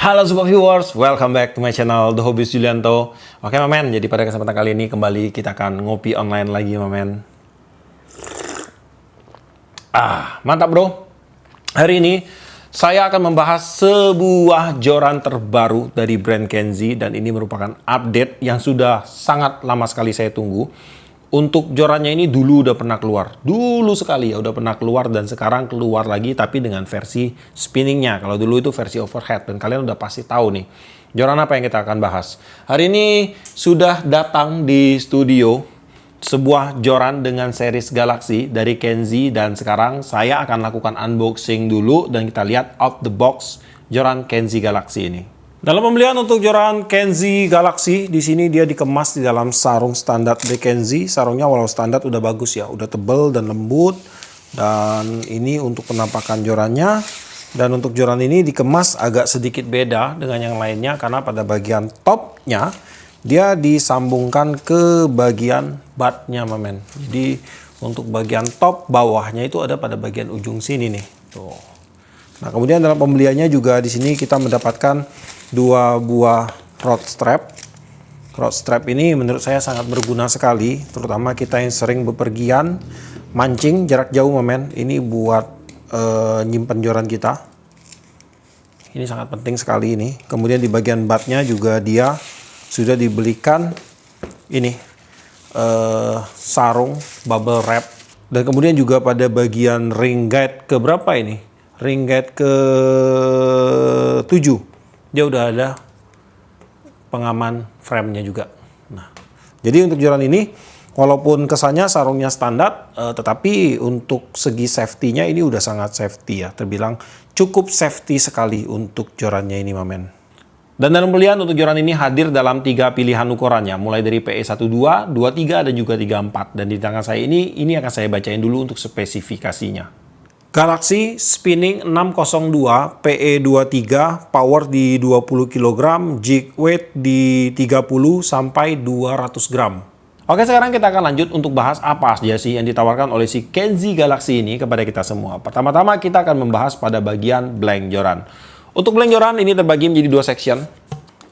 Halo Sobat Viewers, welcome back to my channel The Hobbyist Julianto. Oke Mamen, jadi pada kesempatan kali ini kembali kita akan ngopi online lagi Mamen. Mantap bro. Hari ini saya akan membahas sebuah joran terbaru dari brand Kenzi. Dan ini merupakan update yang sudah sangat lama sekali saya tunggu. Untuk jorannya ini dulu udah pernah keluar. Dulu sekali ya udah pernah keluar dan sekarang keluar lagi tapi dengan versi spinningnya. Kalau dulu itu versi overhead dan kalian udah pasti tahu nih. Joran apa yang kita akan bahas. Hari ini sudah datang di studio sebuah joran dengan series Galaxy dari Kenzi. Dan sekarang saya akan lakukan unboxing dulu dan kita lihat out the box joran Kenzi Galaxy ini. Dalam pembelian untuk joran Kenzi Galaxy, di sini dia dikemas di dalam sarung standar dari Kenzi. Sarungnya walau standar udah bagus ya, udah tebel dan lembut. Dan ini untuk penampakan jorannya. Dan untuk joran ini dikemas agak sedikit beda dengan yang lainnya karena pada bagian topnya dia disambungkan ke bagian buttnya, Mamen. Jadi untuk bagian top bawahnya itu ada pada bagian ujung sini nih. Tuh. Nah, kemudian dalam pembeliannya juga di sini kita mendapatkan dua buah rod strap. Rod strap ini menurut saya sangat berguna sekali, terutama kita yang sering bepergian, mancing jarak jauh Mamen. Ini buat nyimpen joran kita. Ini sangat penting sekali ini. Kemudian di bagian buttnya juga dia sudah dibelikan ini sarung bubble wrap. Dan kemudian juga pada bagian ring guide ke berapa ini? Ring guide ke 7. Dia udah ada pengaman frame-nya juga. Nah, jadi untuk joran ini walaupun kesannya sarungnya standar, tetapi untuk segi safety-nya ini udah sangat safety ya. Terbilang cukup safety sekali untuk jorannya ini Mamen. Dan dalam pembelian untuk joran ini hadir dalam 3 pilihan ukurannya, mulai dari PE12, 23 dan juga 34. Dan di tangan saya ini akan saya bacain dulu untuk spesifikasinya. Galaxy Spinning 602 PE23, power di 20 kg, jig weight di 30 sampai 200 gram. Oke, sekarang kita akan lanjut untuk bahas apa saja sih yang ditawarkan oleh si Kenzi Galaxy ini kepada kita semua. Pertama-tama kita akan membahas pada bagian blank joran. Untuk blank joran ini terbagi menjadi 2 section.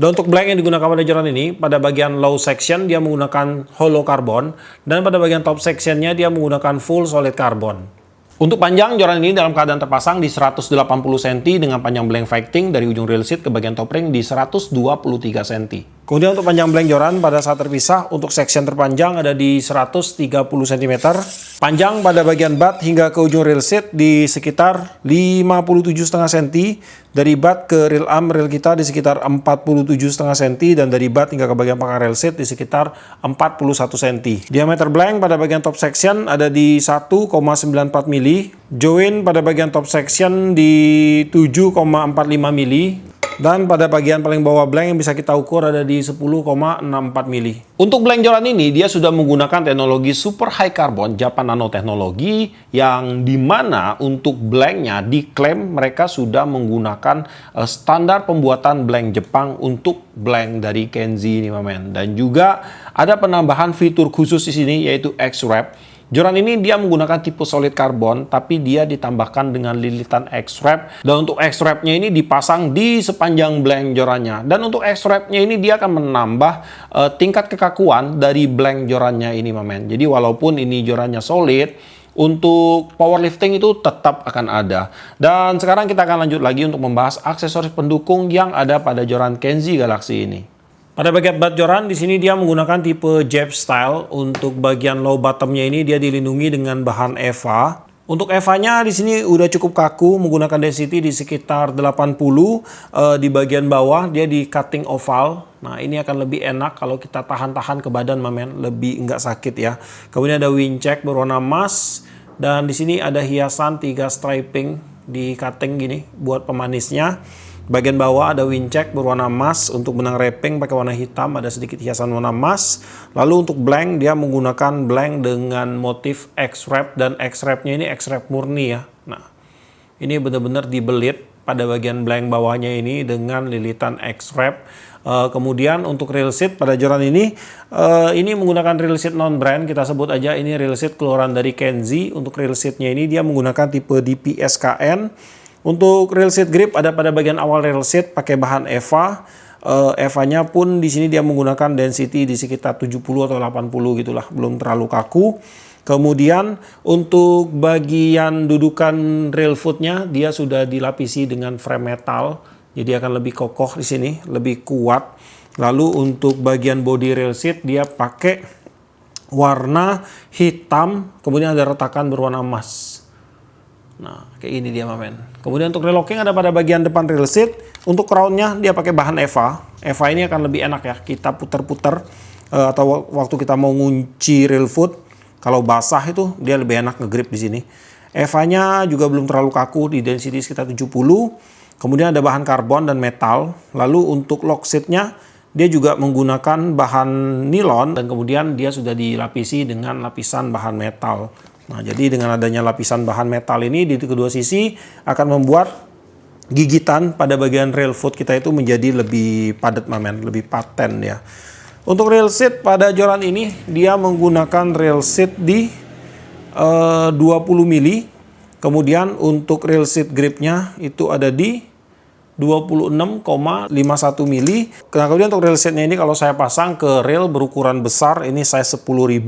Dan untuk blank yang digunakan pada joran ini, pada bagian low section dia menggunakan hollow carbon, dan pada bagian top sectionnya dia menggunakan full solid carbon. Untuk panjang, joran ini dalam keadaan terpasang di 180 cm dengan panjang blank fighting dari ujung reel seat ke bagian top ring di 123 cm. Kemudian untuk panjang blank joran pada saat terpisah, untuk section terpanjang ada di 130 cm. Panjang pada bagian butt hingga ke ujung reel seat di sekitar 57,5 cm. Dari butt ke reel arm reel kita di sekitar 47,5 cm. Dan dari butt hingga ke bagian pangkal reel seat di sekitar 41 cm. Diameter blank pada bagian top section ada di 1,94 mm. Join pada bagian top section di 7,45 mm. Dan pada bagian paling bawah blank yang bisa kita ukur ada di 10,64 mm. Untuk blank joran ini dia sudah menggunakan teknologi super high carbon Japan nanoteknologi, yang dimana untuk blanknya diklaim mereka sudah menggunakan standar pembuatan blank Jepang untuk blank dari Kenzi ini Mamen. Dan juga ada penambahan fitur khusus di sini yaitu X-Wrap. Joran ini dia menggunakan tipe solid carbon, tapi dia ditambahkan dengan lilitan X-Wrap. Dan untuk X-Wrap-nya ini dipasang di sepanjang blank jorannya. Dan untuk X-Wrap-nya ini dia akan menambah tingkat kekakuan dari blank jorannya ini Mamen. Jadi walaupun ini jorannya solid, untuk powerlifting itu tetap akan ada. Dan sekarang kita akan lanjut lagi untuk membahas aksesoris pendukung yang ada pada joran Kenzi Galaxy ini. Pada bagian butt joran di sini dia menggunakan tipe jab style. Untuk bagian low bottomnya ini dia dilindungi dengan bahan EVA. Untuk EVA-nya di sini udah cukup kaku, menggunakan density di sekitar 80. Di bagian bawah dia di cutting oval. Nah, ini akan lebih enak kalau kita tahan-tahan ke badan Mamen, lebih enggak sakit ya. Kemudian ada wing check berwarna emas, dan di sini ada hiasan 3 striping di cutting gini buat pemanisnya. Bagian bawah ada wing check berwarna emas, untuk benang wrapping pakai warna hitam, ada sedikit hiasan warna emas. Lalu untuk blank dia menggunakan blank dengan motif X-Wrap, dan X-Wrap-nya ini X-Wrap murni ya. Nah, ini benar-benar dibelit pada bagian blank bawahnya ini dengan lilitan X-Wrap. Kemudian untuk reel seat pada joran ini menggunakan reel seat non brand, kita sebut aja ini reel seat keluaran dari Kenzi. Untuk reel seatnya ini dia menggunakan tipe DPSKN. Untuk rail seat grip ada pada bagian awal rail seat pakai bahan EVA. EVA-nya pun di sini dia menggunakan density di sekitar 70 atau 80 gitulah, belum terlalu kaku. Kemudian untuk bagian dudukan rail footnya dia sudah dilapisi dengan frame metal, jadi akan lebih kokoh di sini, lebih kuat. Lalu untuk bagian body rail seat dia pakai warna hitam, kemudian ada retakan berwarna emas. Nah, kayak ini dia men. Kemudian untuk rail locking ada pada bagian depan rail seat. Untuk crownnya dia pakai bahan EVA. EVA ini akan lebih enak ya, kita putar-putar atau waktu kita mau ngunci rail foot. Kalau basah itu dia lebih enak ngegrip di sini. EVA-nya juga belum terlalu kaku, di density sekitar 70. Kemudian ada bahan karbon dan metal. Lalu untuk lock seat-nya dia juga menggunakan bahan nilon dan kemudian dia sudah dilapisi dengan lapisan bahan metal. Nah, jadi dengan adanya lapisan bahan metal ini di kedua sisi akan membuat gigitan pada bagian rail foot kita itu menjadi lebih padat lebih paten ya. Untuk rail seat pada joran ini dia menggunakan rail seat di 20 mili. Kemudian untuk rail seat gripnya itu ada di 26,51 mili. Nah, kemudian untuk rail seatnya ini kalau saya pasang ke rail berukuran besar, ini size 10.000,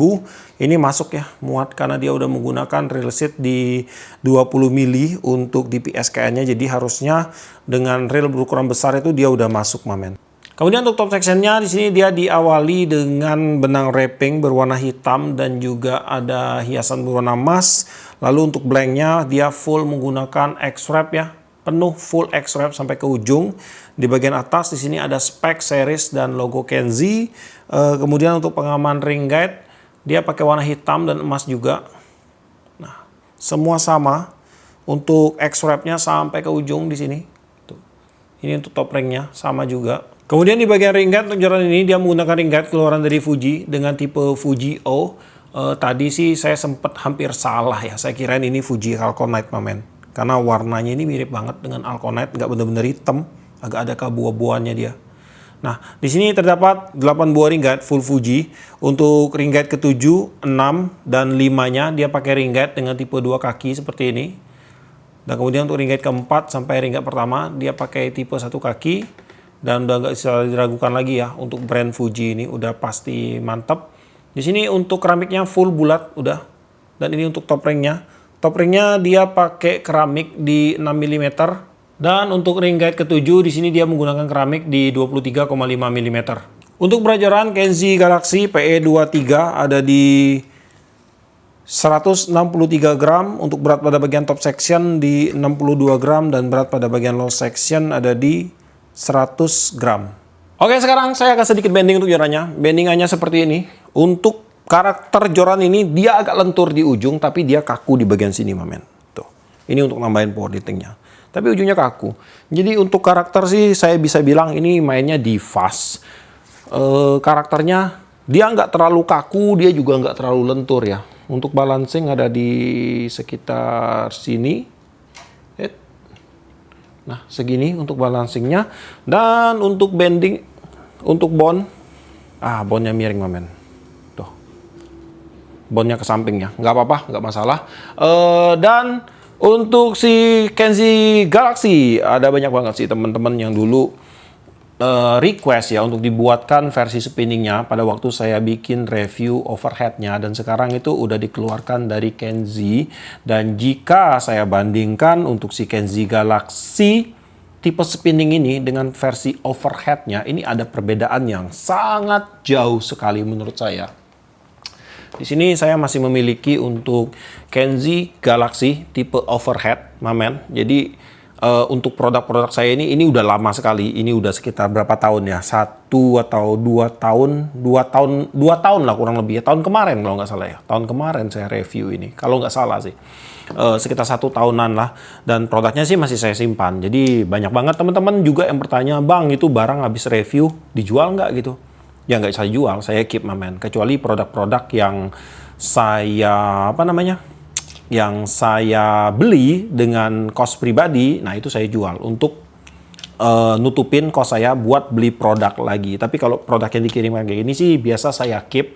ini masuk ya, muat karena dia udah menggunakan rail seat di 20 mili untuk DPSKN-nya, jadi harusnya dengan rail berukuran besar itu dia udah masuk mamen. Kemudian untuk top sectionnya di sini dia diawali dengan benang wrapping berwarna hitam dan juga ada hiasan berwarna emas. Lalu untuk blanknya dia full menggunakan X-wrap ya, penuh full X-wrap sampai ke ujung. Di bagian atas di sini ada spek series dan logo Kenzi. Kemudian untuk pengaman ring guide dia pakai warna hitam dan emas juga. Nah, semua sama. Untuk X-wrapnya sampai ke ujung di sini. Tuh. Ini untuk top ringnya sama juga. Kemudian di bagian ring guide untuk joran ini dia menggunakan ring guide keluaran dari Fuji dengan tipe Fuji O. Tadi sih saya sempat hampir salah ya. Saya kirain ini Fuji Alconite mamen. Karena warnanya ini mirip banget dengan Alconite, nggak benar-benar hitam, agak ada keabu-abuannya dia. Nah, di sini terdapat 8 buah ring guide full Fuji. Untuk ring guide ke-7, 6, dan 5-nya dia pakai ring guide dengan tipe 2 kaki seperti ini. Dan kemudian untuk ring guide ke-4 sampai ring guide pertama, dia pakai tipe 1 kaki. Dan udah nggak bisa diragukan lagi ya, untuk brand Fuji ini udah pasti mantap. Di sini untuk keramiknya full bulat udah. Dan ini untuk top ringnya. Top ringnya dia pakai keramik di 6 mm dan untuk ring guide ke-7 di sini dia menggunakan keramik di 23,5 mm. Untuk berat joran Kenzi Galaxy PE23 ada di 163 gram, untuk berat pada bagian top section di 62 gram dan berat pada bagian low section ada di 100 gram. Oke, sekarang saya akan sedikit bending untuk jorannya. Bendingannya seperti ini. Untuk karakter joran ini dia agak lentur di ujung tapi dia kaku di bagian sini mamen. Tuh. Ini untuk nambahin power liftingnya. Tapi ujungnya kaku. Jadi untuk karakter sih saya bisa bilang ini mainnya di fast. Karakternya dia nggak terlalu kaku, dia juga nggak terlalu lentur ya. Untuk balancing ada di sekitar sini. Nah, segini untuk balancingnya. Dan untuk bending, untuk bond, bondnya miring mamen. Bondnya ke sampingnya, nggak apa-apa, nggak masalah. Dan untuk si Kenzi Galaxy ada banyak banget sih teman-teman yang dulu request ya untuk dibuatkan versi spinningnya pada waktu saya bikin review overheadnya, dan sekarang itu udah dikeluarkan dari Kenzi. Dan jika saya bandingkan untuk si Kenzi Galaxy tipe spinning ini dengan versi overheadnya, ini ada perbedaan yang sangat jauh sekali menurut saya. Di sini saya masih memiliki untuk Kenzi Galaxy tipe overhead, mamen. Jadi untuk produk-produk saya ini udah lama sekali. Ini udah sekitar berapa tahun ya? 1 atau 2 tahun, 2 tahun lah kurang lebih ya. Tahun kemarin kalau nggak salah ya. Tahun kemarin saya review ini. Kalau nggak salah sih. Sekitar 1 tahunan lah. Dan produknya sih masih saya simpan. Jadi banyak banget teman-teman juga yang bertanya, "Bang, itu barang habis review dijual nggak gitu?" Ya nggak saya jual, saya keep mamen. Kecuali produk-produk yang saya yang saya beli dengan cost pribadi, nah itu saya jual untuk nutupin kos saya buat beli produk lagi. Tapi kalau produk yang dikirimkan kayak gini sih biasa saya keep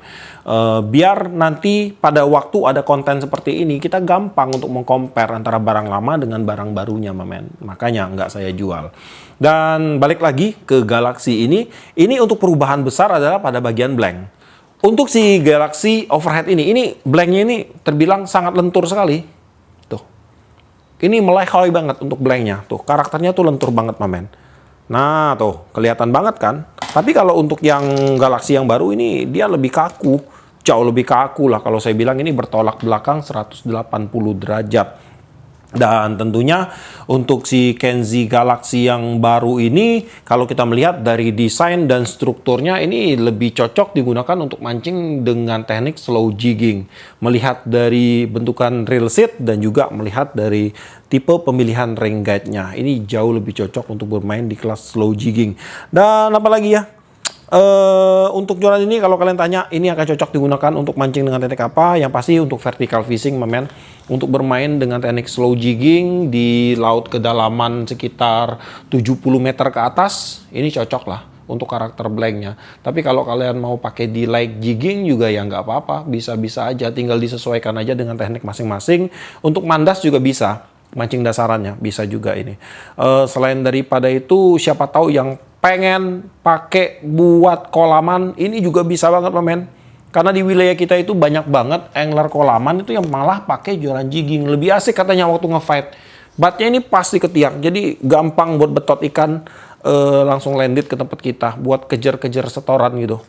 biar nanti pada waktu ada konten seperti ini kita gampang untuk mengcompare antara barang lama dengan barang barunya, men. Makanya nggak saya jual. Dan balik lagi ke Galaxy ini untuk perubahan besar adalah pada bagian blank. Untuk si Galaxy Overhead ini blanknya ini terbilang sangat lentur sekali. Ini melehoi banget untuk blanknya. Tuh, karakternya tuh lentur banget, men. Nah, tuh, kelihatan banget kan? Tapi kalau untuk yang Galaxy yang baru ini, dia lebih kaku. Jauh lebih kaku lah. Kalau saya bilang ini bertolak belakang 180 derajat. Dan tentunya untuk si Kenzi Galaxy yang baru ini, kalau kita melihat dari desain dan strukturnya, ini lebih cocok digunakan untuk mancing dengan teknik slow jigging. Melihat dari bentukan reel set dan juga melihat dari tipe pemilihan ring guide-nya. Ini jauh lebih cocok untuk bermain di kelas slow jigging. Dan apalagi ya? Untuk jualan ini kalau kalian tanya ini akan cocok digunakan untuk mancing dengan teknik apa, yang pasti untuk vertical fishing, men. Untuk bermain dengan teknik slow jigging di laut kedalaman sekitar 70 meter ke atas, ini cocok lah untuk karakter blanknya. Tapi kalau kalian mau pakai di light jigging juga ya nggak apa-apa, bisa-bisa aja, tinggal disesuaikan aja dengan teknik masing-masing. Untuk mandas juga bisa, mancing dasarannya bisa juga ini. Selain daripada itu, siapa tahu yang pengen pakai buat kolaman, ini juga bisa banget, men. Karena di wilayah kita itu banyak banget angler kolaman itu yang malah pakai jualan jigging. Lebih asik katanya waktu ngefight. Batnya ini pasti ketiak, jadi gampang buat betot ikan, langsung landed ke tempat kita buat kejar-kejar setoran gitu.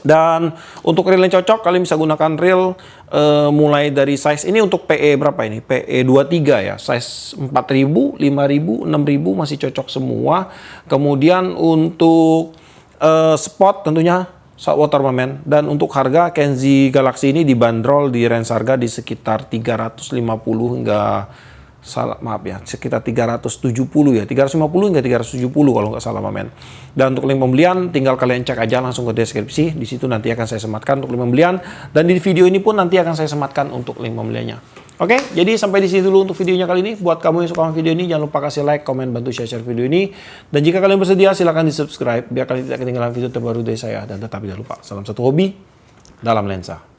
Dan untuk reel yang cocok, kalian bisa gunakan reel mulai dari size ini untuk PE berapa ini? PE 23 ya, size 4000, 5000, 6000 masih cocok semua. Kemudian untuk spot tentunya saltwater, men. Dan untuk harga Kenzi Galaxy ini dibanderol di range harga di sekitar 350 hingga sekitar 370 ya, 350 hingga 370 kalau nggak salah, men. Dan untuk link pembelian tinggal kalian cek aja langsung ke deskripsi, di situ nanti akan saya sematkan untuk link pembelian, dan di video ini pun nanti akan saya sematkan untuk link pembeliannya. Oke, jadi sampai di sini dulu untuk videonya kali ini. Buat kamu yang suka sama video ini, jangan lupa kasih like, komen, bantu share video ini. Dan jika kalian bersedia, silahkan di subscribe biar kalian tidak ketinggalan video terbaru dari saya. Dan tetap jangan lupa, salam satu hobi dalam lensa.